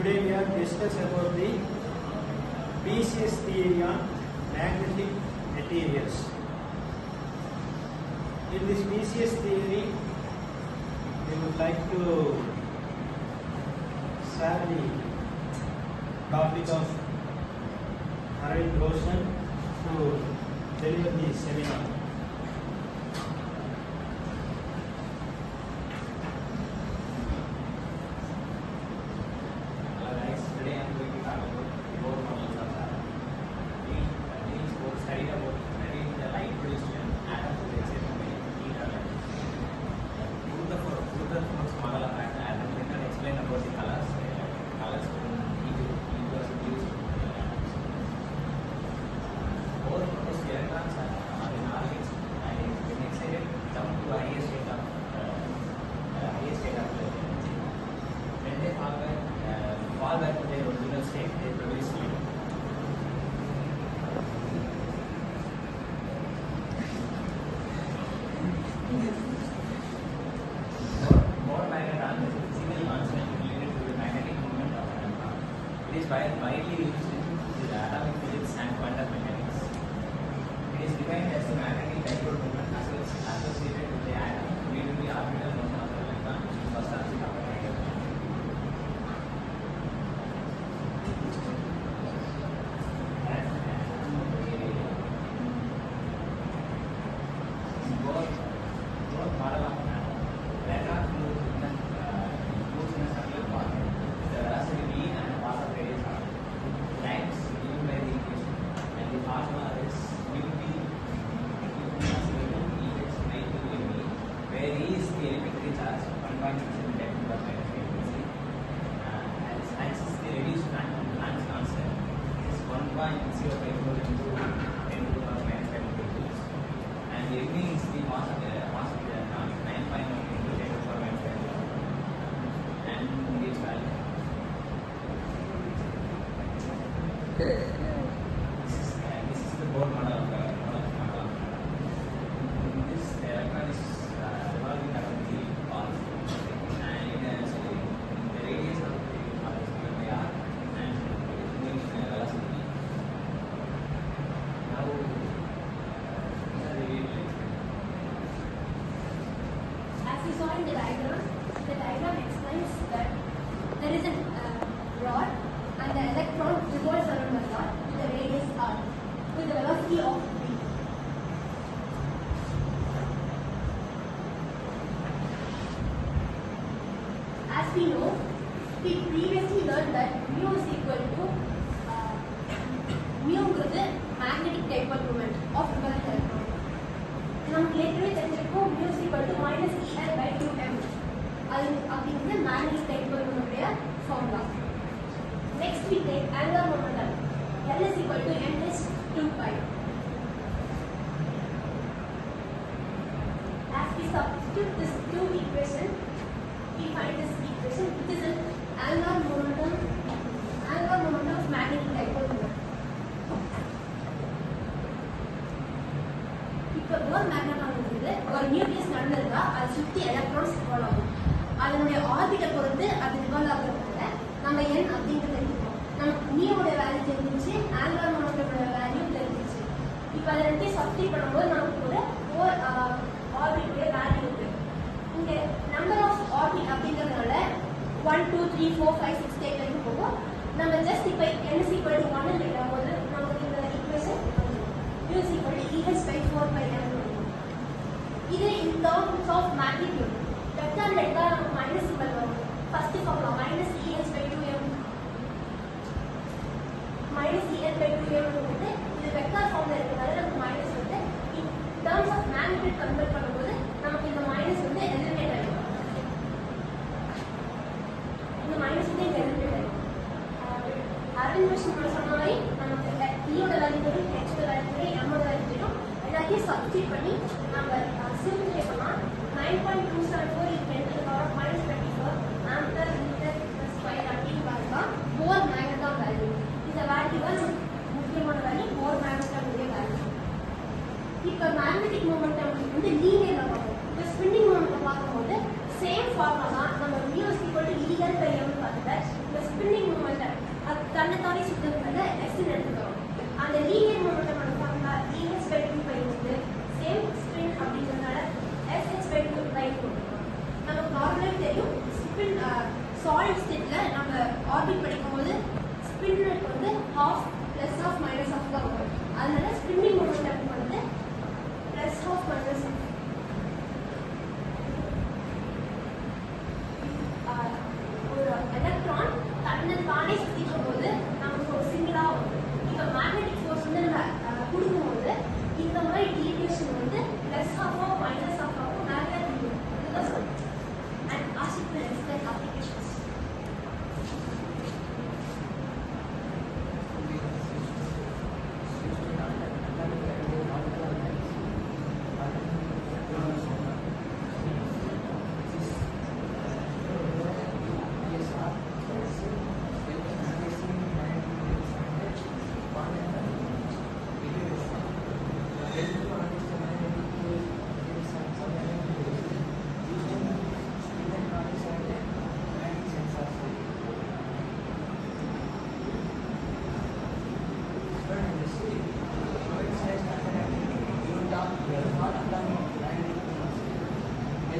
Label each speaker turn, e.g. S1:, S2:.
S1: Today we have discussed about the BCS theory on magnetic materials. In this BCS theory, we would like to share the topic of Arvind Roshan to deliver the seminar.
S2: It is widely used in atomic physics and quantum mechanics. It is defined as a magnetic dipole moment associated with the atom due to the orbital motion of the electron in first orbit of an atom. Both model of an atom. Electrons moves in a circular path. The velocity v and path of radius r times given by the equation, and the formula is uv equals by 2mv, where e is the electric charge 1.6 × 10⁻⁻⁷, and since the reduced Planck's constant is 1.054 × 10⁻⁻⁵ joules, and the mv is the mass of the electron 9.1 × 10⁻⁻⁵, and its value. This is the Bohr model of model. This electron is revolving around the path, and the radius of the path is given by r, and it is moving velocity. Now,
S3: as we saw in the diagram explains that there is a rod and the electron revolves around the rod with the radius r with the velocity of v. As we know, we previously learned that mu is equal to mu magnetic dipole moment of repellent electron. நமக்கு ஏற்கனவே தெரிஞ்சிருக்கும் mu is equal to -el/2m. அது அப்படிங்கிறது magnetic dipole momentடைய formula. Next we take angular momentum. L is equal to m is 2 pi. As we substitute this two equation, we find this equation which is an angular momentum of magnetic dipole moment. இப்போ ஒரு மேக்னெட்டான் இருக்குது, ஒரு nucleus நடந்திருந்தா அதை சுற்றி electrons revolve ஆகும். அதனுடைய ஆர்பிட்டை பொறுத்து அது ரிவால்வ் ஆகுறதுனால நம்ம n அப்படிங்கிறது தெரிஞ்சுக்கணும். நமக்கு நியோட வேல்யூ தெரிஞ்சிச்சு, ஆங்குலர் மொமெண்டமோட வேல்யூ தெரிஞ்சிச்சு. இப்போ அதை ரெண்டையும் சப்ஸ்டிட் பண்ணும்போது நமக்கு ஒரு ஆர்பிட்டுடைய வேல்யூ இருக்கு. இங்கே நம்பர் ஆஃப் ஆர்பிட் அப்படிங்கிறதுனால 1 2 3 4 5 6 8 வரைக்கும் போகும். நம்ம ஜஸ்ட் இப்போ n is equal to 1 எழுதும் போது நமக்கு இந்த equation u is equal to eh/4πm. இது in terms of magnitude. Vector எடுத்தா நமக்கு மைனஸ் சிம்பல் வரும். ஃபர்ஸ்ட் ஃபார்முலா -eh/2m -eh/2m வந்து இது வெக்டார் ஃபார்ம்ல இருக்கிறதால நமக்கு மைனஸ் வந்து in terms of magnitude convert பண்ணும்போது நமக்கு இந்த மைனஸ் வந்து எலிமினேட் ஆயிடும். இந்த மைனஸ் வந்து இங்க எலிமினேட் ஆயிடும். அரவிந்த் கிருஷ்ணன் சொன்ன மாதிரி நமக்கு ஈயோட வேல்யூ தெரியும், ஹெச்சோட வேல்யூ தெரியும், எம்மோட வேல்யூ தெரியும். எல்லாத்தையும் சப்ஸ்டிட் பண்ணி நம்ம சிம்பிளிஃபை பண்ணலாம். 9.274 is 10 to the power of -24 ampere meter square அப்படின்னு பார்த்தா போர் மேக்னெட்டான் வேல்யூ. இந்த வேல்யூ தான் முக்கியமான வேல்யூ, போர் மேக்னெட்டான் வேல்யூ. இப்போ மேக்னெட்டிக் மொமெண்டம் வந்து லீனியர்ல பார்ப்போம். இப்போ ஸ்பின்னிங் மொமெண்டம் பார்க்கும்போது சேம் ஃபார்முலா தான். நம்ம mu is equal to E L by m பார்த்துட்டு இந்த ஸ்பின்னிங் சாலிட் ஸ்டேட்ல நம்ம ஆர்பிட் படிக்கும்போது ஸ்பின் ரேட் வந்து half plus half minus half தான் வரும். அதனால ஸ்பின்னிங் மொமெண்டம் வந்து ப்ளஸ் ஆஃப் மைனஸ்